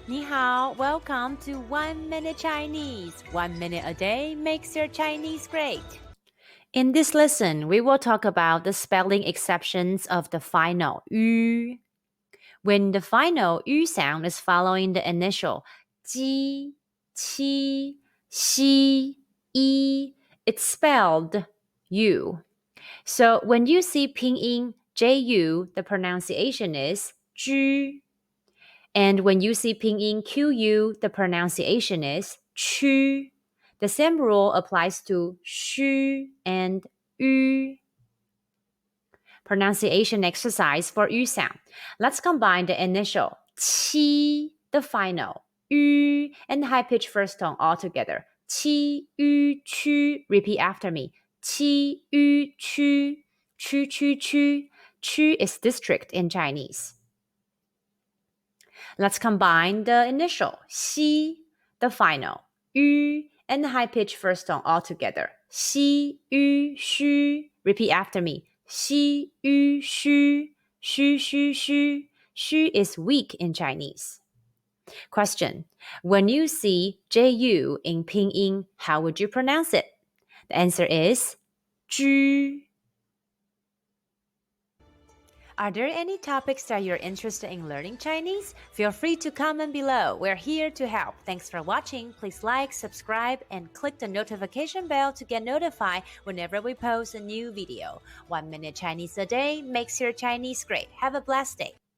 你好, welcome to 1 Minute Chinese. 1 minute a day makes your Chinese great. In this lesson, we will talk about the spelling exceptions of the final ü. When the final ü sound is following the initial ji, qi, xi, yi, it's spelled you. So when you see pinyin ju, the pronunciation is ju. And when you see pinyin qu, the pronunciation is chu. The same rule applies to shu and yu. Pronunciation exercise for yu sound. Let's combine the initial qi, the final yu, and the high-pitched first tone all together. Qi yu chu. Repeat after me. Qi yu chu. Chu chu chu. Chu is district in Chinese. Let's combine the initial xi, the final yu, and the high-pitched first tone all together. Xi yu shu. Repeat after me. Xi yu shu. Shu shu shu. Shu is weak in Chinese. Question. When you see ju in pinyin, how would you pronounce it? The answer is ju. Are there any topics that you're interested in learning Chinese? Feel free to comment below. We're here to help. Thanks for watching. Please like, subscribe, and click the notification bell to get notified whenever we post a new video. 1 minute Chinese a day makes your Chinese great. Have a blessed day.